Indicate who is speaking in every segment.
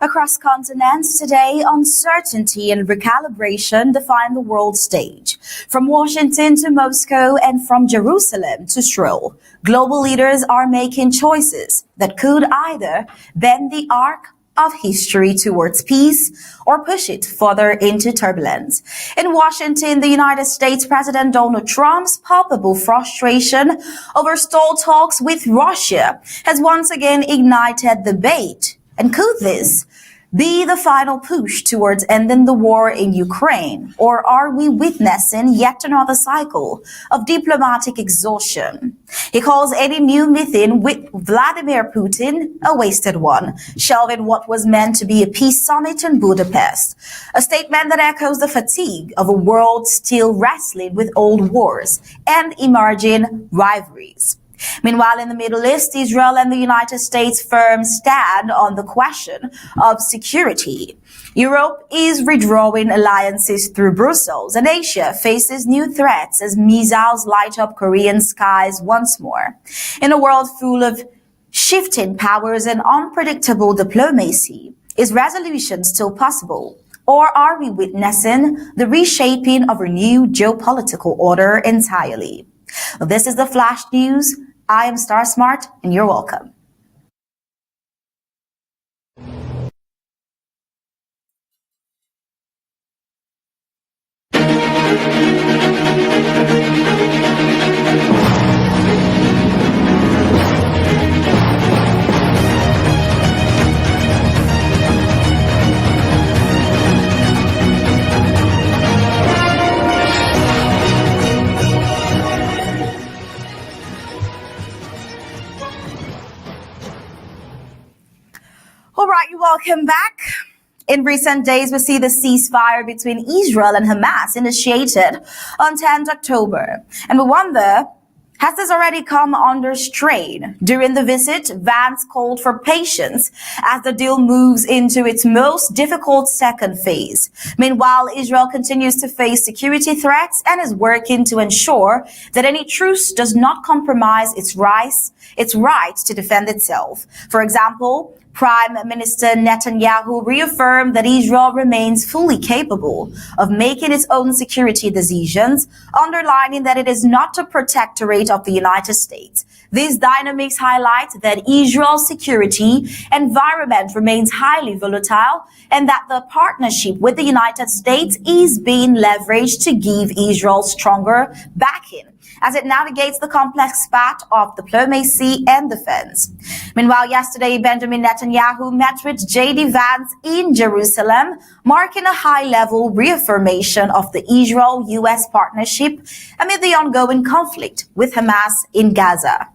Speaker 1: Across continents today, uncertainty and recalibration define the world stage. From Washington to Moscow and from Jerusalem to Seoul, global leaders are making choices that could either bend the arc of history towards peace or push it further into turbulence. In Washington, the United States President Donald Trump's palpable frustration over stalled talks with Russia has once again ignited debate. And could this be the final push towards ending the war in Ukraine? Or are we witnessing yet another cycle of diplomatic exhaustion? He calls any new meeting with Vladimir Putin a wasted one, shelving what was meant to be a peace summit in Budapest, a statement that echoes the fatigue of a world still wrestling with old wars and emerging rivalries. Meanwhile, in the Middle East, Israel and the United States firm stand on the question of security. Europe is redrawing alliances through Brussels, and Asia faces new threats as missiles light up Korean skies once more. In a world full of shifting powers and unpredictable diplomacy, is resolution still possible? Or are we witnessing the reshaping of a new geopolitical order entirely? Well, this is the Flash News. I am Star Smart, and you're welcome. All right, welcome back. In recent days, we see the ceasefire between Israel and Hamas initiated on 10th October. And we wonder, has this already come under strain? During the visit, Vance called for patience as the deal moves into its most difficult second phase. Meanwhile, Israel continues to face security threats and is working to ensure that any truce does not compromise its right to defend itself. For example, Prime Minister Netanyahu reaffirmed that Israel remains fully capable of making its own security decisions, underlining that it is not a protectorate of the United States. These dynamics highlight that Israel's security environment remains highly volatile and that the partnership with the United States is being leveraged to give Israel stronger backing as it navigates the complex path of diplomacy and defense. Meanwhile, yesterday, Benjamin Netanyahu met with J.D. Vance in Jerusalem, marking a high-level reaffirmation of the Israel-U.S. partnership amid the ongoing conflict with Hamas in Gaza.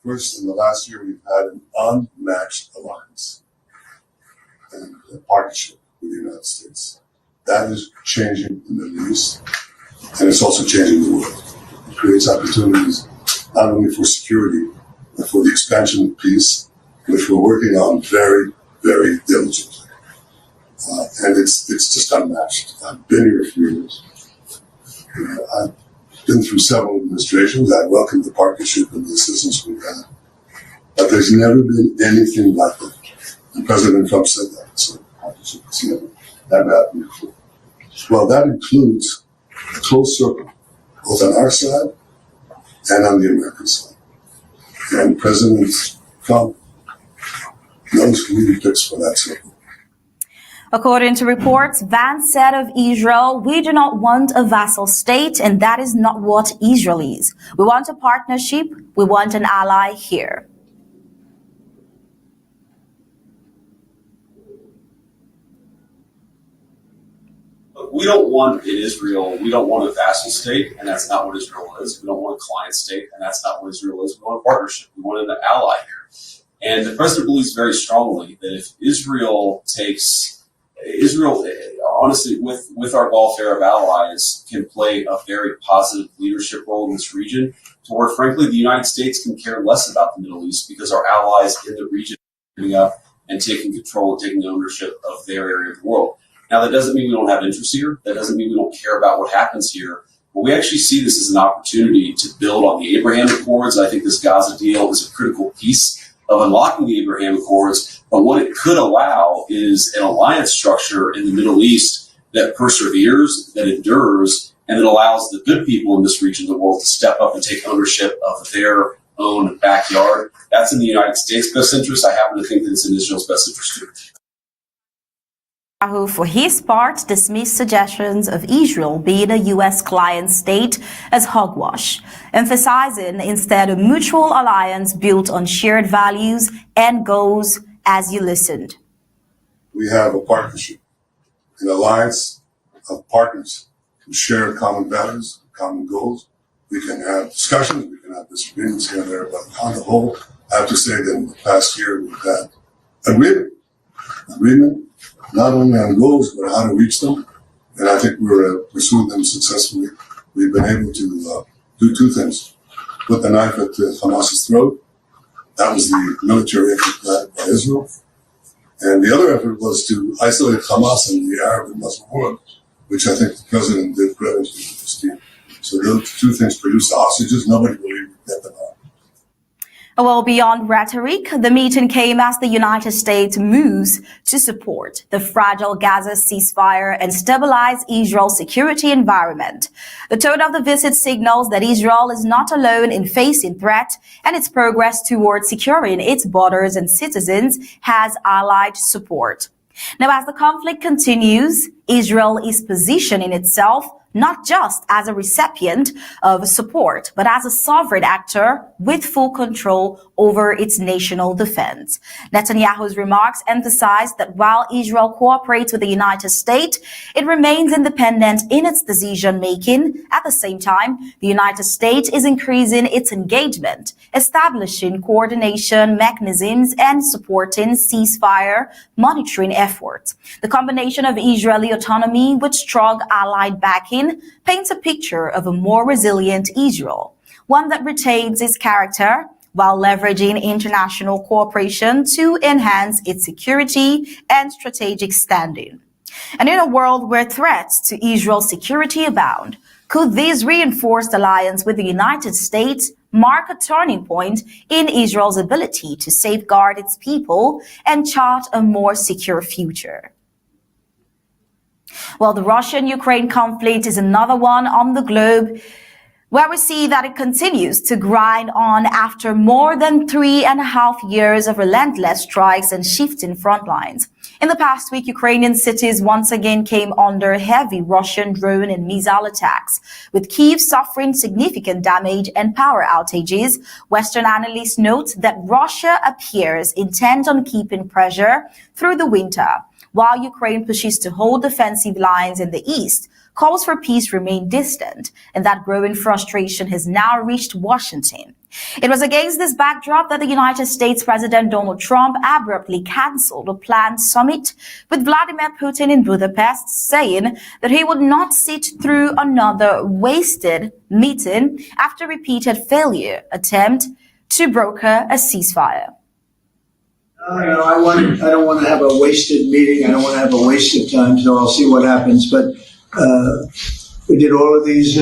Speaker 2: First, in the last year, we've had an unmatched alliance and a partnership with the United States. That is changing the Middle East, and it's also changing the world. creates opportunities not only for security, but for the expansion of peace, which we're working on very, very diligently. And it's just unmatched. I've been here a few years. I've been through several administrations. I welcome the partnership and the assistance we've had. But there's never been anything like that. And President Trump said that. So partnership has never happened before. Well, that includes a close circle, both on our side and on the American side. And President Trump knows who he picks for that circle.
Speaker 1: According to reports, Vance said of Israel, "We do not want a vassal state, and that is not what Israel is. We want a partnership. We want an ally here."
Speaker 3: We don't want in Israel, we don't want a vassal state, and that's not what Israel is. We don't want a client state, and that's not what Israel is. We want a partnership. We want an ally here. And the president believes very strongly that if Israel honestly, with our Gulf Arab allies, can play a very positive leadership role in this region, to where, frankly, the United States can care less about the Middle East because our allies in the region are coming up and taking control and taking ownership of their area of the world. Now, that doesn't mean we don't have interest here. That doesn't mean we don't care about what happens here. But we actually see this as an opportunity to build on the Abraham Accords. I think this Gaza deal is a critical piece of unlocking the Abraham Accords. But what it could allow is an alliance structure in the Middle East that perseveres, that endures, and that allows the good people in this region of the world to step up and take ownership of their own backyard. That's in the United States' best interest. I happen to think that it's in Israel's best interest too.
Speaker 1: Netanyahu, for his part, dismissed suggestions of Israel being a U.S. client state as hogwash, emphasizing instead a mutual alliance built on shared values and goals. As you listened,
Speaker 2: we have a partnership, an alliance of partners who share common values, common goals. We can have discussions, we can have disagreements here and there, but on the whole, I have to say that in the past year we've had agreement, not only on goals, but how to reach them. And I think we're pursuing them successfully. We've been able to do two things. Put the knife at Hamas's throat. That was the military effort led by Israel. And the other effort was to isolate Hamas in the Arab and Muslim world, which I think the president did brilliantly with his team. So those two things produced the hostages. Nobody believed we'd get them out.
Speaker 1: Well, beyond rhetoric, the meeting came as the United States moves to support the fragile Gaza ceasefire and stabilize Israel's security environment. The tone of the visit signals that Israel is not alone in facing threat, and its progress towards securing its borders and citizens has allied support. Now, as the conflict continues, Israel is positioning itself not just as a recipient of support, but as a sovereign actor with full control over its national defense. Netanyahu's remarks emphasized that while Israel cooperates with the United States, it remains independent in its decision-making. At the same time, the United States is increasing its engagement, establishing coordination mechanisms and supporting ceasefire monitoring efforts. The combination of Israeli autonomy with strong allied backing paints a picture of a more resilient Israel, one that retains its character while leveraging international cooperation to enhance its security and strategic standing. And in a world where threats to Israel's security abound, could this reinforced alliance with the United States mark a turning point in Israel's ability to safeguard its people and chart a more secure future? Well, the Russian-Ukraine conflict is another one on the globe where we see that it continues to grind on after more than 3.5 years of relentless strikes and shifting front lines. In the past week, Ukrainian cities once again came under heavy Russian drone and missile attacks, with Kyiv suffering significant damage and power outages. Western analysts note that Russia appears intent on keeping pressure through the winter, while Ukraine pushes to hold defensive lines in the east, calls for peace remain distant and that growing frustration has now reached Washington. It was against this backdrop that the United States President Donald Trump abruptly cancelled a planned summit with Vladimir Putin in Budapest, saying that he would not sit through another wasted meeting after repeated failure attempt to broker a ceasefire.
Speaker 4: No, I don't want to have a wasted meeting. I don't want to have a waste of time, so I'll see what happens. But we did all of these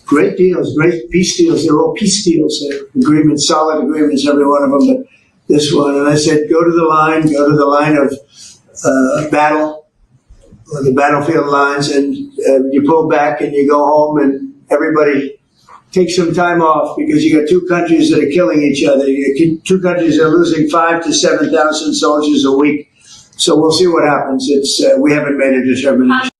Speaker 4: great deals, great peace deals. They're all peace deals, agreements, solid agreements, every one of them. But this one, and I said, go to the line of battle, or the battlefield lines, and you pull back and you go home, and everybody take some time off, because you got two countries that are killing each other. You got two countries that are losing 5,000 to 7,000 soldiers a week. So we'll see what happens. We haven't made a determination.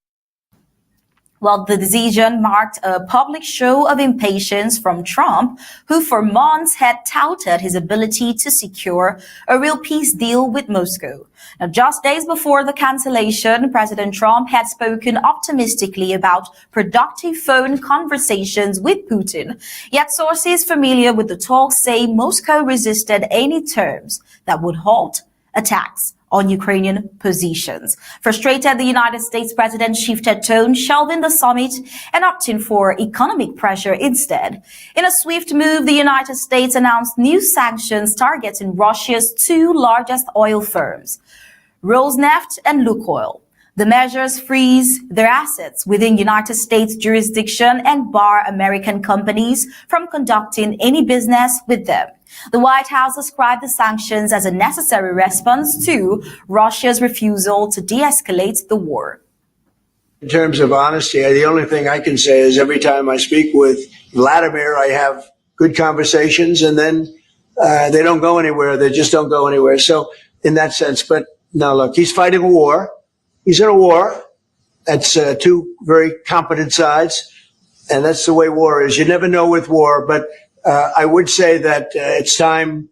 Speaker 1: Well, the decision marked a public show of impatience from Trump, who for months had touted his ability to secure a real peace deal with Moscow. Now, just days before the cancellation, President Trump had spoken optimistically about productive phone conversations with Putin. Yet sources familiar with the talks say Moscow resisted any terms that would halt attacks on Ukrainian positions. Frustrated, the United States president shifted tone, shelving the summit and opting for economic pressure instead. In a swift move, the United States announced new sanctions targeting Russia's two largest oil firms, Rosneft and Lukoil. The measures freeze their assets within United States jurisdiction and bar American companies from conducting any business with them. The White House described the sanctions as a necessary response to Russia's refusal to de-escalate the war.
Speaker 4: In terms of honesty, the only thing I can say is every time I speak with Vladimir, I have good conversations, and then they don't go anywhere. They just don't go anywhere. So in that sense, but no, look, he's fighting a war. He's in a war. That's two very competent sides, and that's the way war is. You never know with war, but I would say that it's time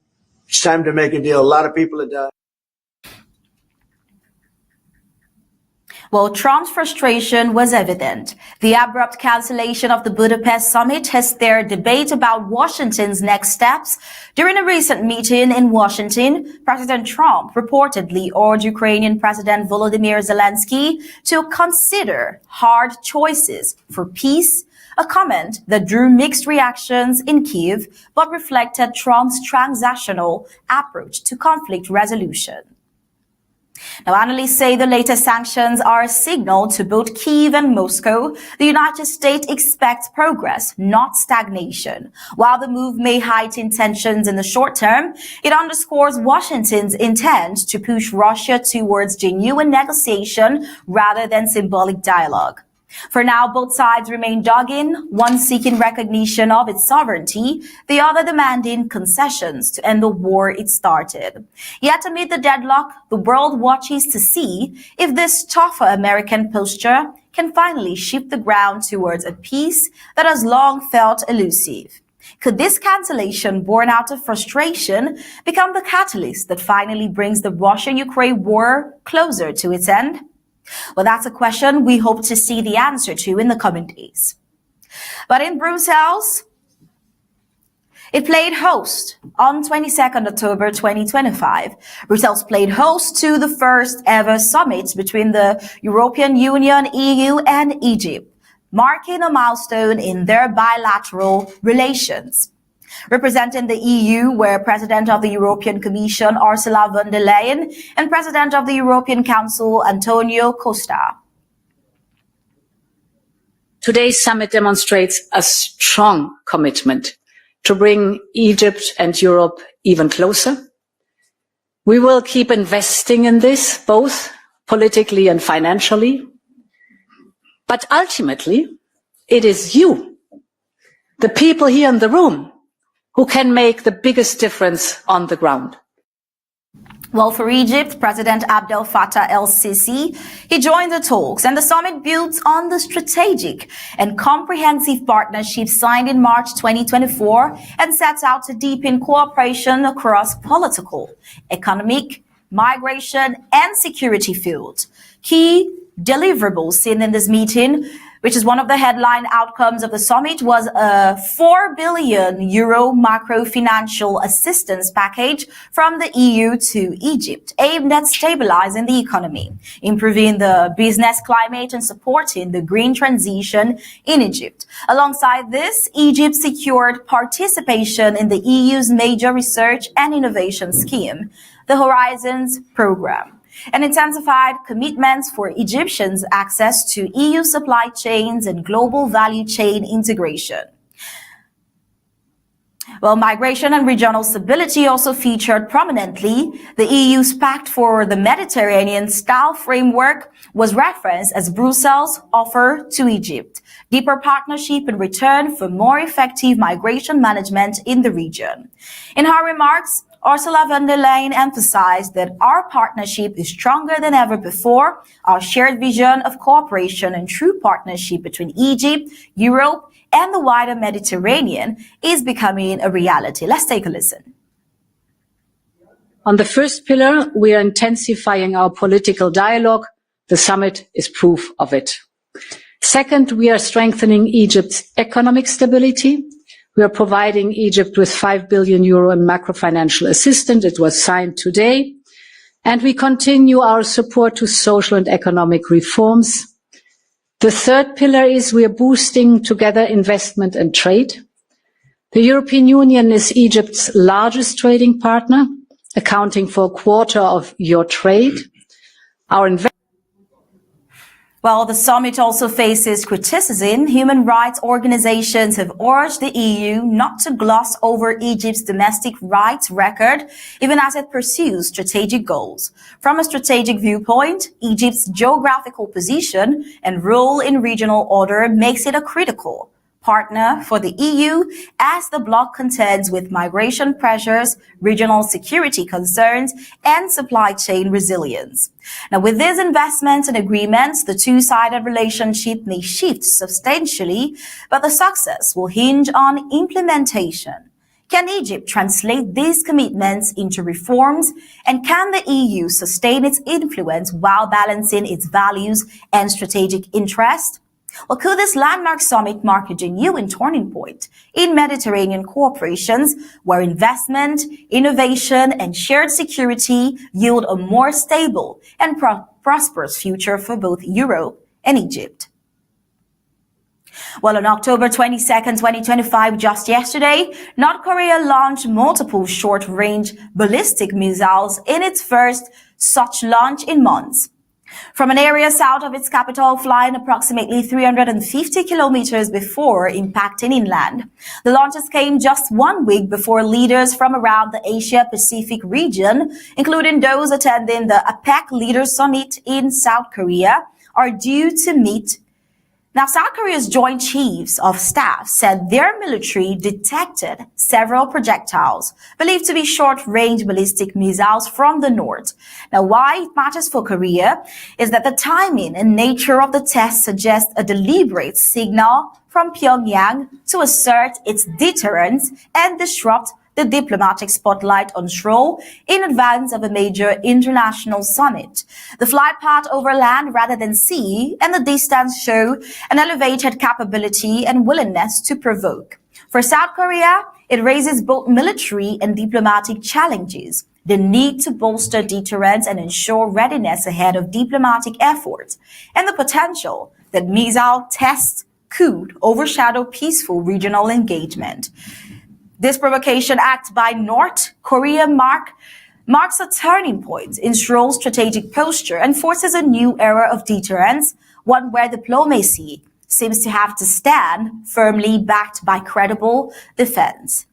Speaker 4: to make a deal. A lot of people have died.
Speaker 1: Well, Trump's frustration was evident. The abrupt cancellation of the Budapest summit has stirred debate about Washington's next steps. During a recent meeting in Washington, President Trump reportedly urged Ukrainian President Volodymyr Zelensky to consider hard choices for peace, a comment that drew mixed reactions in Kyiv, but reflected Trump's transactional approach to conflict resolution. Now, analysts say the latest sanctions are a signal to both Kyiv and Moscow. The United States expects progress, not stagnation. While the move may heighten tensions in the short term, it underscores Washington's intent to push Russia towards genuine negotiation rather than symbolic dialogue. For now, both sides remain dogging, one seeking recognition of its sovereignty, the other demanding concessions to end the war it started. Yet amid the deadlock, the world watches to see if this tougher American posture can finally shift the ground towards a peace that has long felt elusive. Could this cancellation, born out of frustration, become the catalyst that finally brings the Russia-Ukraine war closer to its end? Well, that's a question we hope to see the answer to in the coming days. But in Brussels, it played host on 22nd October 2025. Brussels played host to the first ever summit between the European Union, EU, and Egypt, marking a milestone in their bilateral relations. Representing the EU were President of the European Commission Ursula von der Leyen and President of the European Council Antonio Costa.
Speaker 5: Today's summit demonstrates a strong commitment to bring Egypt and Europe even closer. We will keep investing in this, both politically and financially. But ultimately, it is you, the people here in the room, who can make the biggest difference on the ground.
Speaker 1: Well, for Egypt, President Abdel Fattah el-Sisi, he joined the talks, and the summit builds on the strategic and comprehensive partnership signed in March 2024 and sets out to deepen cooperation across political, economic, migration, and security fields. Key deliverables seen in this meeting, which is one of the headline outcomes of the summit, was a 4 billion euro macro-financial assistance package from the EU to Egypt, aimed at stabilizing the economy, improving the business climate and supporting the green transition in Egypt. Alongside this, Egypt secured participation in the EU's major research and innovation scheme, the Horizons program, and intensified commitments for Egyptians' access to EU supply chains and global value chain integration. Well, migration and regional stability also featured prominently. The EU's Pact for the Mediterranean-style framework was referenced as Brussels' offer to Egypt, deeper partnership in return for more effective migration management in the region. In her remarks, Ursula von der Leyen emphasized that our partnership is stronger than ever before. Our shared vision of cooperation and true partnership between Egypt, Europe, and the wider Mediterranean is becoming a reality. Let's take a listen.
Speaker 5: On the first pillar, we are intensifying our political dialogue. The summit is proof of it. Second, we are strengthening Egypt's economic stability. We are providing Egypt with 5 billion euro in macro-financial assistance. It was signed today. And we continue our support to social and economic reforms. The third pillar is we are boosting together investment and trade. The European Union is Egypt's largest trading partner, accounting for a quarter of your trade.
Speaker 1: Well, the summit also faces criticism. Human rights organizations have urged the EU not to gloss over Egypt's domestic rights record, even as it pursues strategic goals. From a strategic viewpoint, Egypt's geographical position and role in regional order makes it a critical partner for the EU as the bloc contends with migration pressures, regional security concerns, and supply chain resilience. Now, with these investments and agreements, the two-sided relationship may shift substantially, but the success will hinge on implementation. Can Egypt translate these commitments into reforms? And can the EU sustain its influence while balancing its values and strategic interest? Well, could this landmark summit mark a genuine turning point in Mediterranean cooperations where investment, innovation, and shared security yield a more stable and prosperous future for both Europe and Egypt? Well, on October 22nd, 2025, just yesterday, North Korea launched multiple short-range ballistic missiles in its first such launch in months. From an area south of its capital, flying approximately 350 kilometers before impacting inland. The launches came just 1 week before leaders from around the Asia-Pacific region, including those attending the APEC Leaders Summit in South Korea, are due to meet. Now, South Korea's Joint Chiefs of Staff said their military detected several projectiles, believed to be short-range ballistic missiles from the north. Now, why it matters for Korea is that the timing and nature of the test suggests a deliberate signal from Pyongyang to assert its deterrence and disrupt the diplomatic spotlight on Seoul in advance of a major international summit. The flight path over land rather than sea and the distance show an elevated capability and willingness to provoke. For South Korea, it raises both military and diplomatic challenges. The need to bolster deterrence and ensure readiness ahead of diplomatic efforts, and the potential that missile tests could overshadow peaceful regional engagement. This provocation act by North Korea marks a turning point in Seoul's strategic posture and forces a new era of deterrence, one where diplomacy seems to have to stand firmly backed by credible defense.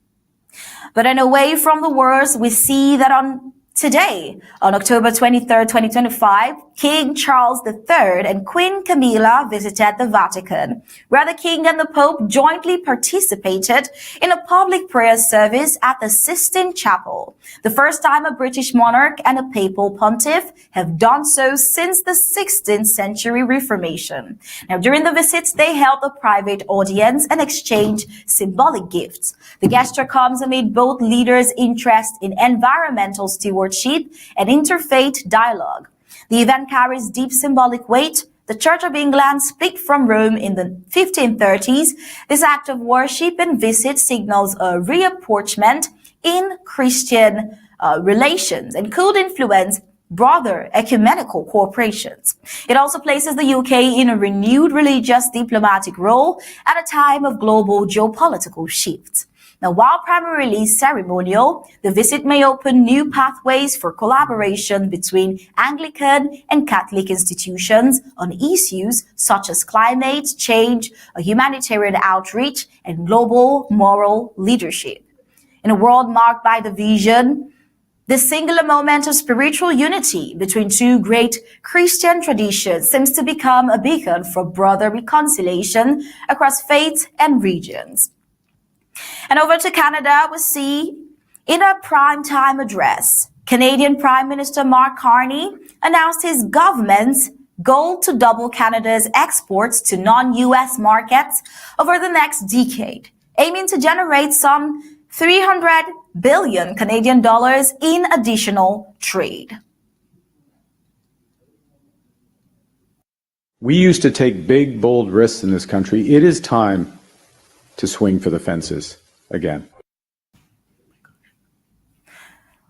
Speaker 1: But in away from the wars, we see that today, on October 23rd, 2025, King Charles III and Queen Camilla visited the Vatican, where the King and the Pope jointly participated in a public prayer service at the Sistine Chapel, the first time a British monarch and a papal pontiff have done so since the 16th century Reformation. Now, during the visits, they held a private audience and exchanged symbolic gifts. The gesture comes amid both leaders' interest in environmental stewardship and interfaith dialogue. The event carries deep symbolic weight, The Church of England split from Rome in the 1530s. This act of worship and visit signals a reapproachment in Christian relations and could influence broader ecumenical cooperations. It also places the UK in a renewed religious diplomatic role at a time of global geopolitical shifts. Now, while primarily ceremonial, the visit may open new pathways for collaboration between Anglican and Catholic institutions on issues such as climate change, humanitarian outreach, and global moral leadership. In a world marked by division, this singular moment of spiritual unity between two great Christian traditions seems to become a beacon for broader reconciliation across faiths and regions. And over to Canada, we see in a primetime address, Canadian Prime Minister Mark Carney announced his government's goal to double Canada's exports to non-U.S. markets over the next decade, aiming to generate some 300 billion Canadian dollars in additional trade.
Speaker 6: We used to take big, bold risks in this country. It is time to swing for the fences again.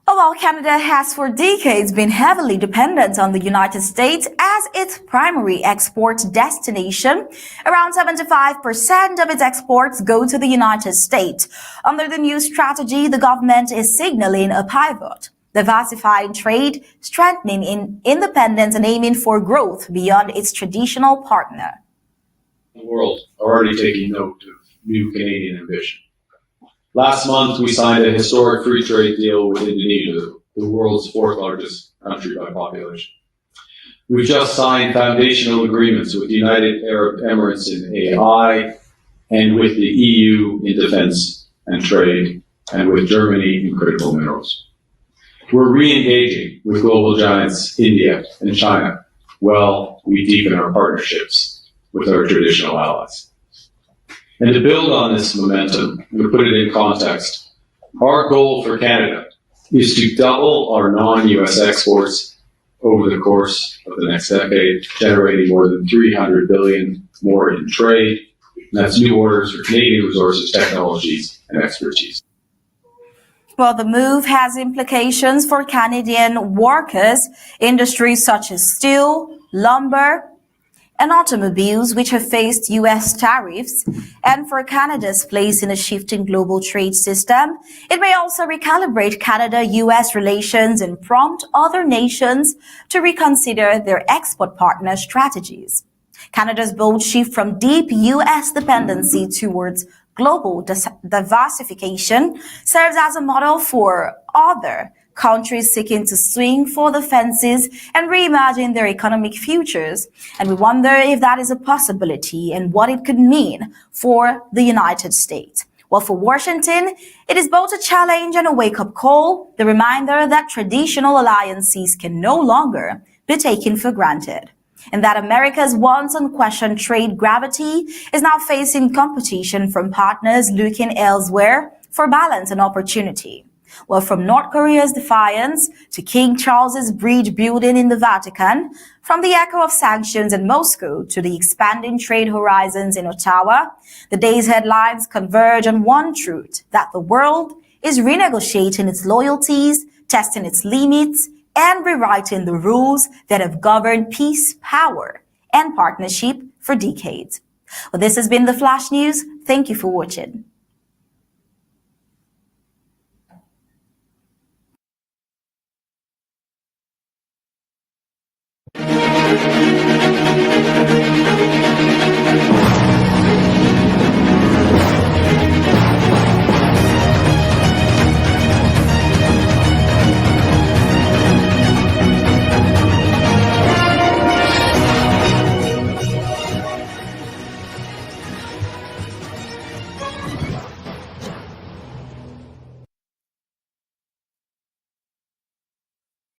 Speaker 1: While Canada has for decades been heavily dependent on the United States as its primary export destination, around 75% of its exports go to the United States. Under the new strategy, the government is signaling a pivot, diversifying trade, strengthening independence, and aiming for growth beyond its traditional partner.
Speaker 7: The world are already taking note of new Canadian ambition. Last month, we signed a historic free trade deal with Indonesia, the world's fourth largest country by population. We've just signed foundational agreements with the United Arab Emirates in AI and with the EU in defense and trade and with Germany in critical minerals. We're re-engaging with global giants India and China while we deepen our partnerships with our traditional allies. And to build on this momentum, and to put it in context, our goal for Canada is to double our non-U.S. exports over the course of the next decade, generating more than $300 billion more in trade. And that's new orders for Canadian resources, technologies, and expertise.
Speaker 1: Well, the move has implications for Canadian workers, industries such as steel, lumber, and automobiles, which have faced U.S. tariffs, and for Canada's place in a shifting global trade system. It may also recalibrate Canada-U.S. relations and prompt other nations to reconsider their export partner strategies. Canada's bold shift from deep U.S. dependency towards global diversification serves as a model for other countries seeking to swing for the fences and reimagine their economic futures. And we wonder if that is a possibility and what it could mean for the United States. Well, for Washington, it is both a challenge and a wake-up call, the reminder that traditional alliances can no longer be taken for granted, and that America's once unquestioned trade gravity is now facing competition from partners looking elsewhere for balance and opportunity. Well, from North Korea's defiance to King Charles's bridge building in the Vatican, from the echo of sanctions in Moscow to the expanding trade horizons in Ottawa, the day's headlines converge on one truth, that the world is renegotiating its loyalties, testing its limits, and rewriting the rules that have governed peace, power, and partnership for decades. Well, this has been the Flash News. Thank you for watching.